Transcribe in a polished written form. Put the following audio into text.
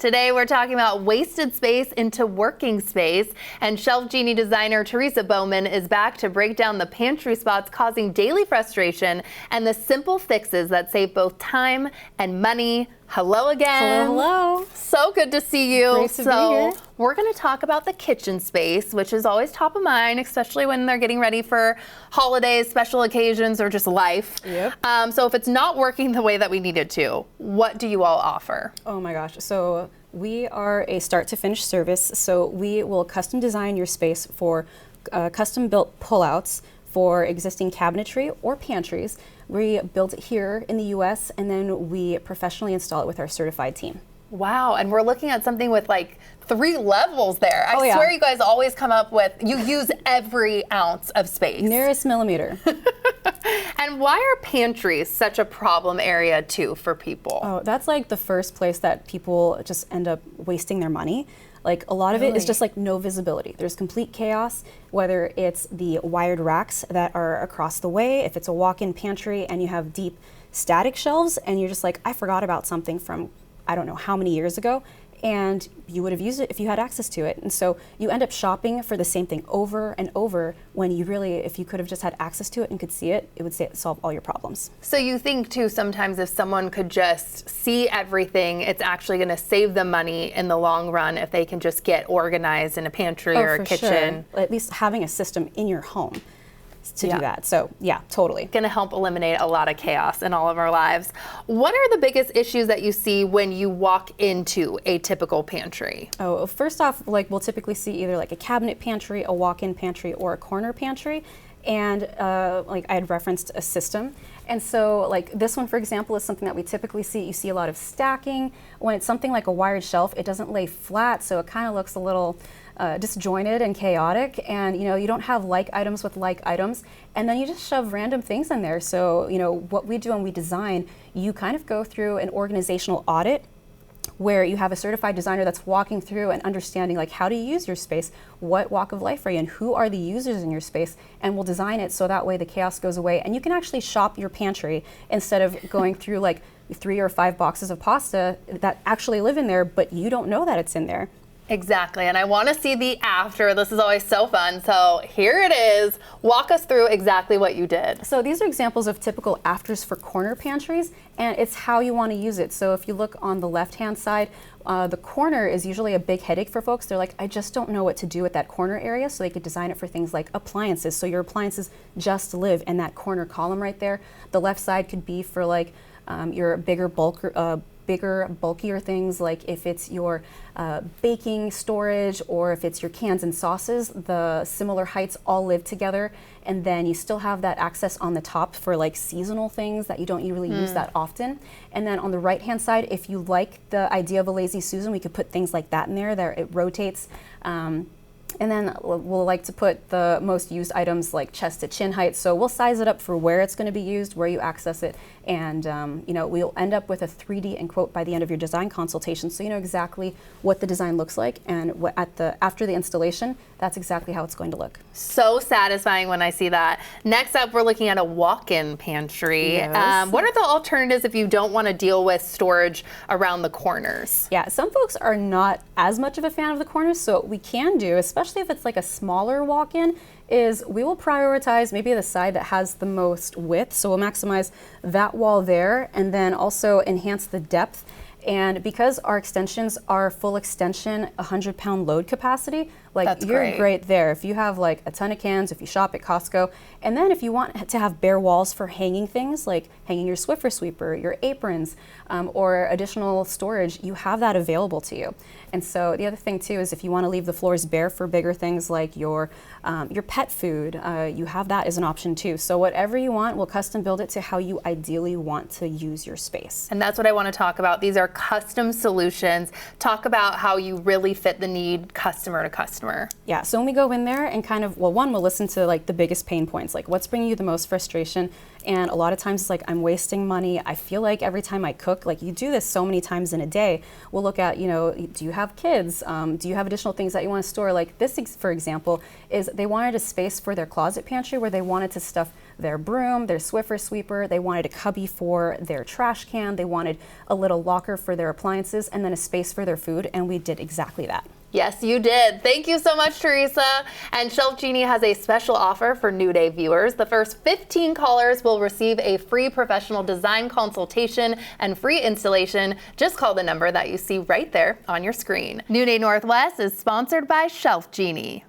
Today we're talking about wasted space into working space, and Shelf Genie designer Teresa Bowman is back to break down the pantry spots causing daily frustration and the simple fixes that save both time and money. Hello again. Hello. So good to see you. Great to be here. We're going to talk about the kitchen space, which is always top of mind, especially when they're getting ready for holidays, special occasions, or just life. Yep. So if it's not working the way that we need it to, what do you all offer? Oh my gosh. So we are a start to finish service. So we will custom design your space for custom built pullouts for existing cabinetry or pantries. We build it here in the US and then we professionally install it with our certified team. Wow, and we're looking at something with like 3 levels there. I Oh, yeah. swear you guys always come up with, you use every ounce of space. Nearest millimeter. And why are pantries such a problem area too for people? Oh, that's like the first place that people just end up wasting their money. Like a lot of it is just like no visibility. There's complete chaos, whether it's the wired racks that are across the way, if it's a walk-in pantry and you have deep static shelves and you're just like, I forgot about something from I don't know how many years ago, and you would have used it if you had access to it. And so you end up shopping for the same thing over and over when you really, if you could have just had access to it and could see it, it would solve all your problems. So you think too, sometimes if someone could just see everything, it's actually going to save them money in the long run if they can just get organized in a pantry or a kitchen. Sure. At least having a system in your home to do that. So yeah, totally. Going to help eliminate a lot of chaos in all of our lives. What are the biggest issues that you see when you walk into a typical pantry? Oh, first off, like we'll typically see either like a cabinet pantry, a walk-in pantry, or a corner pantry. And like I had referenced a system. And so like this one, for example, is something that we typically see. You see a lot of stacking. When it's something like a wired shelf, it doesn't lay flat, so it kind of looks a little disjointed and chaotic, and you don't have like items with like items, and then you just shove random things in there. So what we do when we design, you kind of go through an organizational audit where you have a certified designer that's walking through and understanding like how to use your space, what walk of life are you in, who are the users in your space, and we'll design it so that way the chaos goes away and you can actually shop your pantry instead of going through like 3 or 5 boxes of pasta that actually live in there, but you don't know that it's in there. Exactly, and I want to see the after. This is always so fun. So here it is. Walk us through exactly what you did. So these are examples of typical afters for corner pantries, and it's how you want to use it. So if you look on the left-hand side, the corner is usually a big headache for folks. They're like, I just don't know what to do with that corner area, so they could design it for things like appliances. So your appliances just live in that corner column right there. The left side could be for like your bigger bulkier things, like if it's your baking storage or if it's your cans and sauces, the similar heights all live together, and then you still have that access on the top for like seasonal things that you don't really use that often. And then on the right hand side, if you like the idea of a Lazy Susan, we could put things like that in there, it rotates. And then we'll like to put the most used items like chest to chin height. So we'll size it up for where it's going to be used, where you access it, and we'll end up with a 3D and quote by the end of your design consultation, so you know exactly what the design looks like, and after the installation, that's exactly how it's going to look. So satisfying when I see that. Next up, we're looking at a walk-in pantry. Yes. What are the alternatives if you don't want to deal with storage around the corners? Yeah, some folks are not as much of a fan of the corners, so what we can do, especially if it's like a smaller walk-in, is we will prioritize maybe the side that has the most width, so we'll maximize that wall there and then also enhance the depth. And because our extensions are full extension, 100-pound load capacity, like That's you're great there. If you have like a ton of cans, if you shop at Costco, and then if you want to have bare walls for hanging things, like hanging your Swiffer sweeper, your aprons, or additional storage, you have that available to you. And so the other thing too is if you want to leave the floors bare for bigger things like your pet food, you have that as an option too. So whatever you want, we'll custom build it to how you ideally want to use your space. And that's what I want to talk about. These are custom solutions. Talk about how you really fit the need customer to customer. customer? Yeah, so when we go in there and kind of, well, one, we'll listen to like the biggest pain points, like what's bringing you the most frustration. And a lot of times it's like, I'm wasting money. I feel like every time I cook, like you do this so many times in a day, we'll look at, you know, do you have kids? Do you have additional things that you want to store? Like this, for example, is they wanted a space for their closet pantry where they wanted to stuff their broom, their Swiffer sweeper, they wanted a cubby for their trash can, they wanted a little locker for their appliances, and then a space for their food, and we did exactly that. Yes, you did. Thank you so much, Teresa. And Shelf Genie has a special offer for New Day viewers. The first 15 callers will receive a free professional design consultation and free installation. Just call the number that you see right there on your screen. New Day Northwest is sponsored by Shelf Genie.